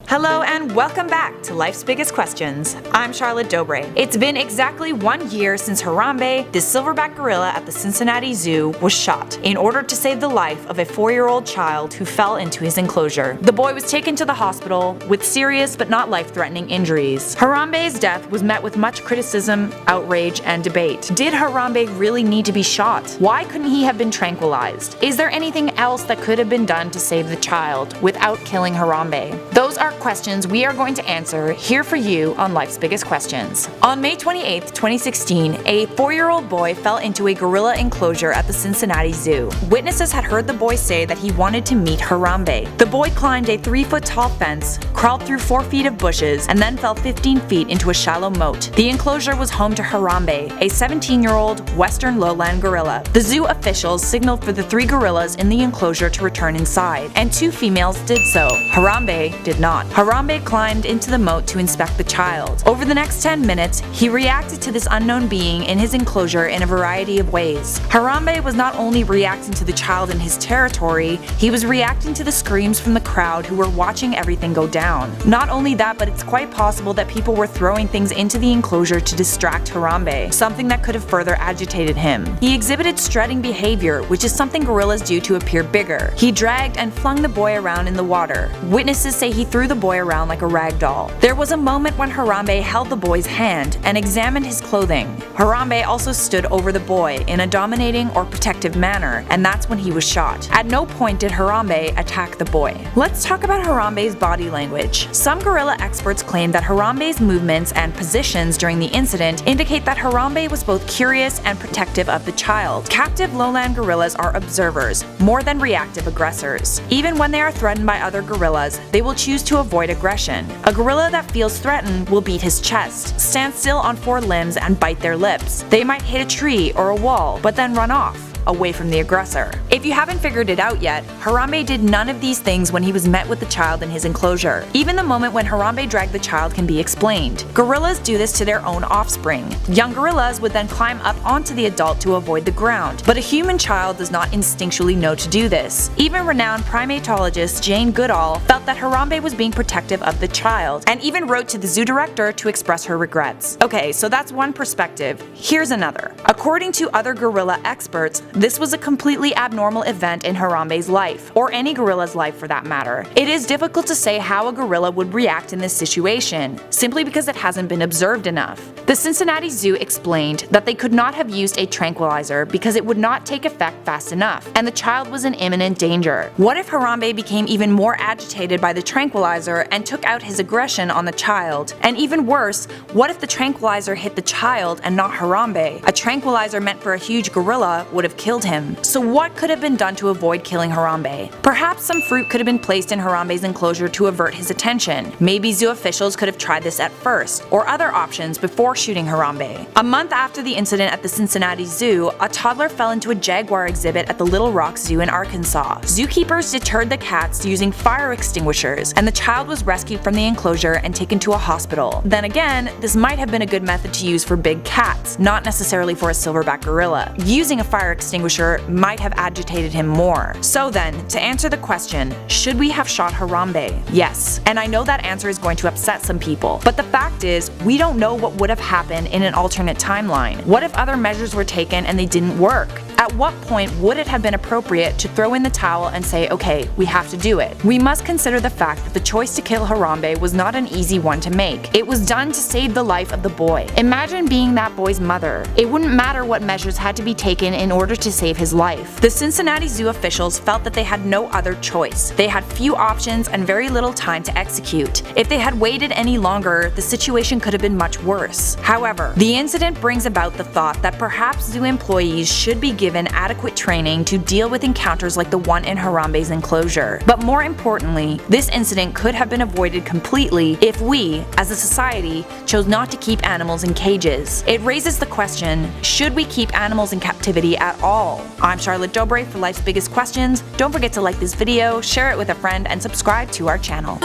Hello and welcome back to Life's Biggest Questions. I'm Charlotte Dobre. It's been exactly 1 year since Harambe, the silverback gorilla at the Cincinnati Zoo, was shot in order to save the life of a 4-year-old child who fell into his enclosure. The boy was taken to the hospital with serious but not life-threatening injuries. Harambe's death was met with much criticism, outrage, and debate. Did Harambe really need to be shot? Why couldn't he have been tranquilized? Is there anything else that could have been done to save the child without killing Harambe? Those are questions we are going to answer here for you on Life's Biggest Questions. On May 28, 2016, a 4-year-old boy fell into a gorilla enclosure at the Cincinnati Zoo. Witnesses had heard the boy say that he wanted to meet Harambe. The boy climbed a 3-foot-tall fence, crawled through 4 feet of bushes, and then fell 15 feet into a shallow moat. The enclosure was home to Harambe, a 17-year-old western lowland gorilla. The zoo officials signaled for the 3 gorillas in the enclosure to return inside, and 2 females did so. Harambe did not. Harambe climbed into the moat to inspect the child. Over the next 10 minutes, he reacted to this unknown being in his enclosure in a variety of ways. Harambe was not only reacting to the child in his territory, he was reacting to the screams from the crowd who were watching everything go down. Not only that, but it's quite possible that people were throwing things into the enclosure to distract Harambe, something that could have further agitated him. He exhibited strutting behavior, which is something gorillas do to appear bigger. He dragged and flung the boy around in the water. Witnesses say he threw the boy around like a rag doll. There was a moment when Harambe held the boy's hand and examined his clothing. Harambe also stood over the boy in a dominating or protective manner, and that's when he was shot. At no point did Harambe attack the boy. Let's talk about Harambe's body language. Some gorilla experts claim that Harambe's movements and positions during the incident indicate that Harambe was both curious and protective of the child. Captive lowland gorillas are observers, more than reactive aggressors. Even when they are threatened by other gorillas, they will choose to avoid aggression. A gorilla that feels threatened will beat his chest, stand still on 4 limbs, and bite their lips. They might hit a tree or a wall, but then run off, away from the aggressor. If you haven't figured it out yet, Harambe did none of these things when he was met with the child in his enclosure. Even the moment when Harambe dragged the child can be explained. Gorillas do this to their own offspring. Young gorillas would then climb up onto the adult to avoid the ground, but a human child does not instinctually know to do this. Even renowned primatologist Jane Goodall felt that Harambe was being protective of the child, and even wrote to the zoo director to express her regrets. Okay, so that's one perspective. Here's another. According to other gorilla experts, this was a completely abnormal event in Harambe's life, or any gorilla's life for that matter. It is difficult to say how a gorilla would react in this situation, simply because it hasn't been observed enough. The Cincinnati Zoo explained that they could not have used a tranquilizer because it would not take effect fast enough, and the child was in imminent danger. What if Harambe became even more agitated by the tranquilizer and took out his aggression on the child? And even worse, what if the tranquilizer hit the child and not Harambe? A tranquilizer meant for a huge gorilla would have killed him. So what could have been done to avoid killing Harambe? Perhaps some fruit could have been placed in Harambe's enclosure to avert his attention. Maybe zoo officials could have tried this at first, or other options before shooting Harambe. A month after the incident at the Cincinnati Zoo, a toddler fell into a jaguar exhibit at the Little Rock Zoo in Arkansas. Zookeepers deterred the cats using fire extinguishers, and the child was rescued from the enclosure and taken to a hospital. Then again, this might have been a good method to use for big cats, not necessarily for a silverback gorilla. Using a fire extinguisher might have agitated him more. So then, to answer the question, should we have shot Harambe? Yes. And I know that answer is going to upset some people, but the fact is, we don't know what would have happened in an alternate timeline. What if other measures were taken and they didn't work? At what point would it have been appropriate to throw in the towel and say, okay, we have to do it? We must consider the fact that the choice to kill Harambe was not an easy one to make. It was done to save the life of the boy. Imagine being that boy's mother. It wouldn't matter what measures had to be taken in order to save his life. The Cincinnati Zoo officials felt that they had no other choice. They had few options and very little time to execute. If they had waited any longer, the situation could have been much worse. However, the incident brings about the thought that perhaps zoo employees should be given adequate training to deal with encounters like the one in Harambe's enclosure. But more importantly, this incident could have been avoided completely if we, as a society, chose not to keep animals in cages. It raises the question, should we keep animals in captivity at all? I'm Charlotte Dobre for Life's Biggest Questions. Don't forget to like this video, share it with a friend, and subscribe to our channel.